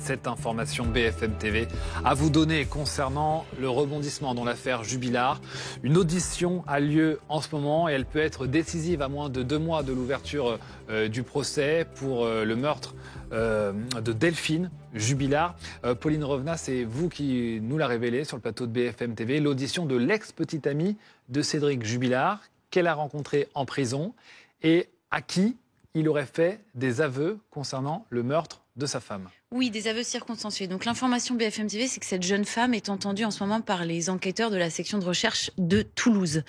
Cette information BFM TV à vous donner concernant le rebondissement dans l'affaire Jubilard. Une audition a lieu en ce moment et elle peut être décisive à moins de 2 mois de l'ouverture du procès pour le meurtre de Delphine Jubilard. Pauline Revenat, c'est vous qui nous l'a révélé sur le plateau de BFM TV, l'audition de l'ex-petite amie de Cédric Jubilard qu'elle a rencontré en prison et à qui il aurait fait des aveux concernant le meurtre de sa femme. Oui, des aveux circonstanciés. Donc l'information BFM TV, c'est que cette jeune femme est entendue en ce moment par les enquêteurs de la section de recherche de Toulouse.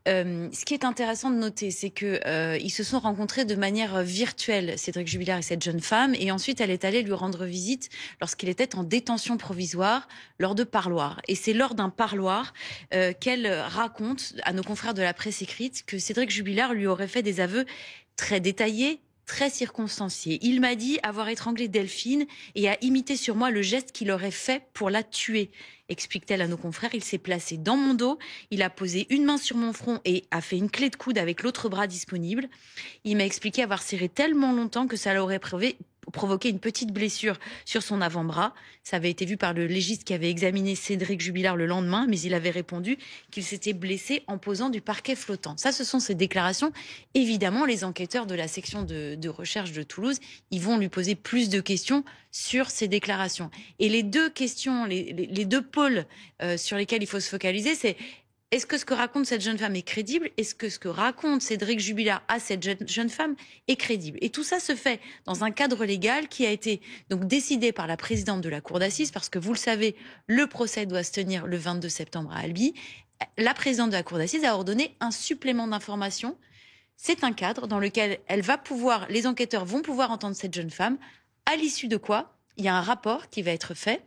Ce qui est intéressant de noter, c'est que ils se sont rencontrés de manière virtuelle, Cédric Jubilard et cette jeune femme, et ensuite elle est allée lui rendre visite lorsqu'il était en détention provisoire lors de parloirs. Et c'est lors d'un parloir qu'elle raconte à nos confrères de la presse écrite que Cédric Jubilard lui aurait fait des aveux très détaillés, très circonstancié. Il m'a dit avoir étranglé Delphine et a imité sur moi le geste qu'il aurait fait pour la tuer. Explique-t-elle à nos confrères, il s'est placé dans mon dos, il a posé une main sur mon front et a fait une clé de coude avec l'autre bras disponible. Il m'a expliqué avoir serré tellement longtemps que ça l'aurait provoqué une petite blessure sur son avant-bras. Ça avait été vu par le légiste qui avait examiné Cédric Jubilard le lendemain, mais il avait répondu qu'il s'était blessé en posant du parquet flottant. Ça, ce sont ses déclarations. Évidemment, les enquêteurs de la section de recherche de Toulouse, ils vont lui poser plus de questions sur ces déclarations. Et les deux questions, les deux pôles sur lesquels il faut se focaliser, c'est: est-ce que ce que raconte cette jeune femme est crédible? Est-ce que ce que raconte Cédric Jubilard à cette jeune femme est crédible? Et tout ça se fait dans un cadre légal qui a été donc décidé par la présidente de la cour d'assises, parce que vous le savez, le procès doit se tenir le 22 septembre à Albi. La présidente de la cour d'assises a ordonné un supplément d'information. C'est un cadre dans lequel les enquêteurs vont pouvoir entendre cette jeune femme, à l'issue de quoi il y a un rapport qui va être fait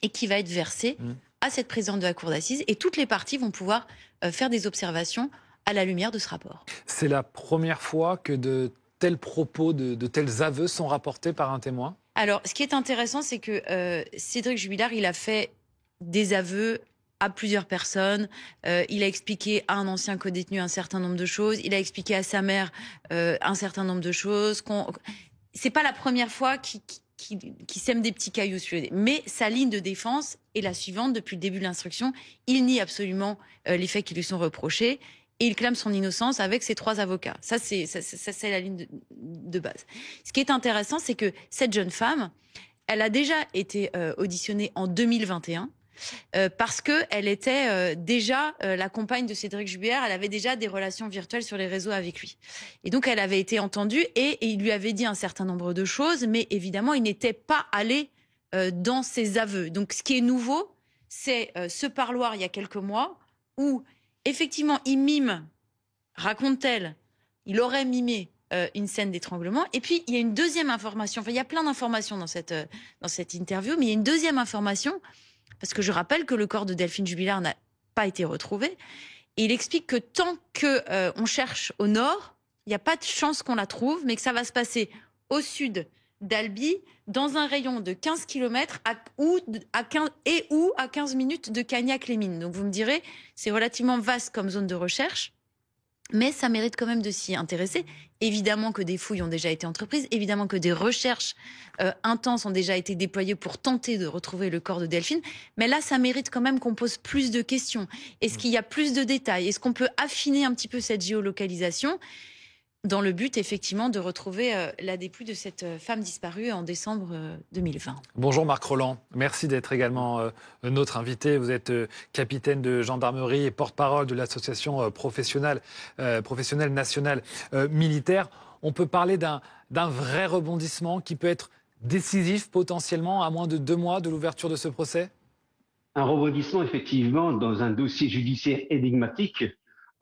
et qui va être versé à cette présidente de la cour d'assises, et toutes les parties vont pouvoir faire des observations à la lumière de ce rapport. C'est la première fois que de tels propos, de tels aveux sont rapportés par un témoin? Alors, ce qui est intéressant, c'est que Cédric Jubilard, il a fait des aveux à plusieurs personnes. Il a expliqué à un ancien codétenu un certain nombre de choses. Il a expliqué à sa mère un certain nombre de choses. C'est pas la première fois qui sème des petits cailloux sur les... Mais sa ligne de défense est la suivante depuis le début de l'instruction. Il nie absolument les faits qui lui sont reprochés et il clame son innocence avec ses 3 avocats. Ça, c'est la ligne de base. Ce qui est intéressant, c'est que cette jeune femme, elle a déjà été auditionnée en 2021 parce qu'elle était déjà la compagne de Cédric Jubilard. Elle avait déjà des relations virtuelles sur les réseaux avec lui. Et donc, elle avait été entendue et il lui avait dit un certain nombre de choses, mais évidemment, il n'était pas allé dans ses aveux. Donc, ce qui est nouveau, c'est ce parloir il y a quelques mois où, effectivement, il mime, raconte-t-elle, il aurait mimé une scène d'étranglement. Et puis, il y a une deuxième information. Enfin, il y a plein d'informations dans cette interview, mais il y a une deuxième information. Parce que je rappelle que le corps de Delphine Jubilard n'a pas été retrouvé. Et il explique que tant qu'on cherche au nord, il n'y a pas de chance qu'on la trouve, mais que ça va se passer au sud d'Albi, dans un rayon de 15 km ou à 15 minutes de Cagnac-les-Mines. Donc vous me direz, c'est relativement vaste comme zone de recherche. Mais ça mérite quand même de s'y intéresser. Évidemment que des fouilles ont déjà été entreprises, évidemment que des recherches intenses ont déjà été déployées pour tenter de retrouver le corps de Delphine. Mais là, ça mérite quand même qu'on pose plus de questions. Est-ce qu'il y a plus de détails? Est-ce qu'on peut affiner un petit peu cette géolocalisation dans le but, effectivement, de retrouver la dépouille de cette femme disparue en décembre 2020. Bonjour Marc Rolland, merci d'être également notre invité. Vous êtes capitaine de gendarmerie et porte-parole de l'association professionnelle nationale militaire. On peut parler d'un vrai rebondissement qui peut être décisif potentiellement à moins de 2 mois de l'ouverture de ce procès? Un rebondissement, effectivement, dans un dossier judiciaire énigmatique,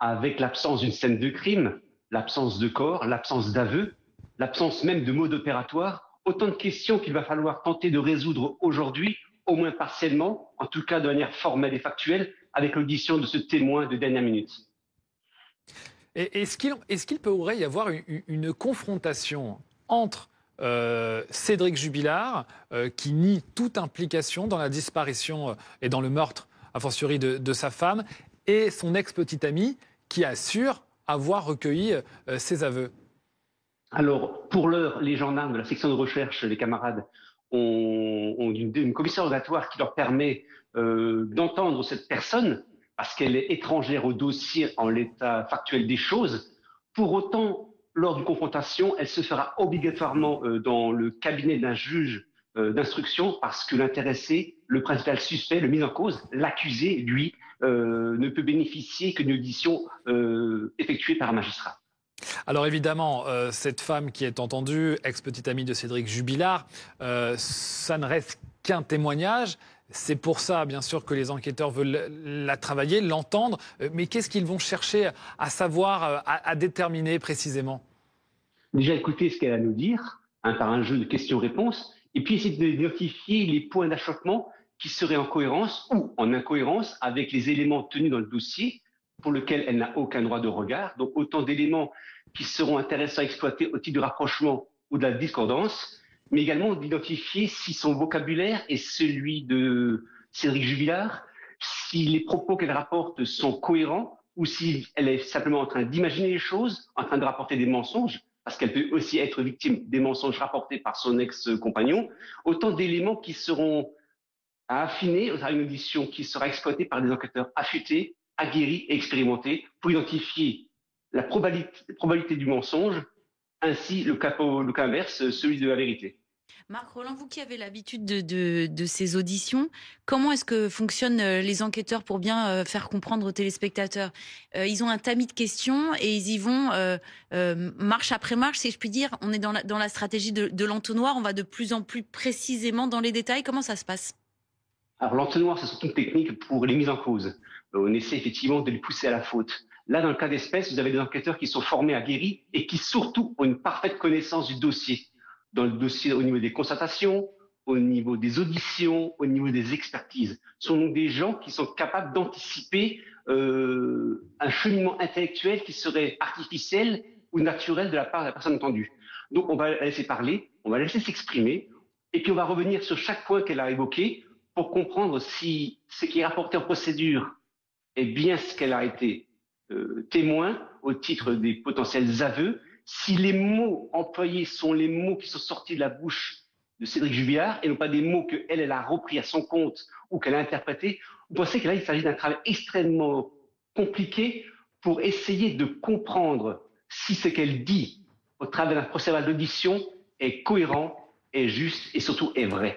avec l'absence d'une scène de crime, l'absence de corps, l'absence d'aveu, l'absence même de mode opératoire. Autant de questions qu'il va falloir tenter de résoudre aujourd'hui, au moins partiellement, en tout cas de manière formelle et factuelle, avec l'audition de ce témoin de dernière minute. Est-ce qu'il pourrait y avoir une confrontation entre Cédric Jubilard, qui nie toute implication dans la disparition et dans le meurtre, a fortiori, de sa femme, et son ex-petite amie, qui assure avoir recueilli ses aveux? Alors, pour l'heure, les gendarmes de la section de recherche, les camarades, ont d'une commission rogatoire qui leur permet d'entendre cette personne parce qu'elle est étrangère au dossier en l'état factuel des choses. Pour autant, lors d'une confrontation, elle se fera obligatoirement dans le cabinet d'un juge d'instruction parce que l'intéressé, le principal suspect, le mis en cause, l'accusé, lui, ne peut bénéficier que d'une audition effectuée par un magistrat. Alors évidemment, cette femme qui est entendue, ex-petite amie de Cédric Jubilard, ça ne reste qu'un témoignage. C'est pour ça, bien sûr, que les enquêteurs veulent la travailler, l'entendre. Mais qu'est-ce qu'ils vont chercher à savoir, à déterminer précisément? Déjà écouter ce qu'elle a à nous dire, par un jeu de questions-réponses, et puis essayer d'identifier les points d'achoppement qui seraient en cohérence ou en incohérence avec les éléments tenus dans le dossier pour lequel elle n'a aucun droit de regard. Donc autant d'éléments qui seront intéressants à exploiter au titre du rapprochement ou de la discordance, mais également d'identifier si son vocabulaire est celui de Cédric Jubilard, si les propos qu'elle rapporte sont cohérents ou si elle est simplement en train d'imaginer les choses, en train de rapporter des mensonges, parce qu'elle peut aussi être victime des mensonges rapportés par son ex-compagnon. Autant d'éléments qui seront à affiner à une audition qui sera exploitée par des enquêteurs affûtés, aguerris et expérimentés pour identifier la probabilité du mensonge, ainsi le cas inverse, celui de la vérité. Marc Rolland, vous qui avez l'habitude de ces auditions, comment est-ce que fonctionnent les enquêteurs pour bien faire comprendre aux téléspectateurs? Ils ont un tamis de questions et ils y vont marche après marche, si je puis dire. On est dans la stratégie de l'entonnoir, on va de plus en plus précisément dans les détails. Comment ça se passe? Alors l'entonnoir, c'est surtout une technique pour les mises en cause. On essaie effectivement de les pousser à la faute. Là, dans le cas d'espèce, vous avez des enquêteurs qui sont formés, aguerris et qui surtout ont une parfaite connaissance du dossier. Dans le dossier, au niveau des constatations, au niveau des auditions, au niveau des expertises. Ce sont donc des gens qui sont capables d'anticiper un cheminement intellectuel qui serait artificiel ou naturel de la part de la personne entendue. Donc on va la laisser parler, on va la laisser s'exprimer, et puis on va revenir sur chaque point qu'elle a évoqué pour comprendre si ce qui est rapporté en procédure est bien ce qu'elle a été témoin au titre des potentiels aveux, si les mots employés sont les mots qui sont sortis de la bouche de Cédric Jubilard et non pas des mots qu'elle a repris à son compte ou qu'elle a interprétés, vous pensez que là, il s'agit d'un travail extrêmement compliqué pour essayer de comprendre si ce qu'elle dit au travers d'un procès-verbal d'audition est cohérent, est juste et surtout est vrai.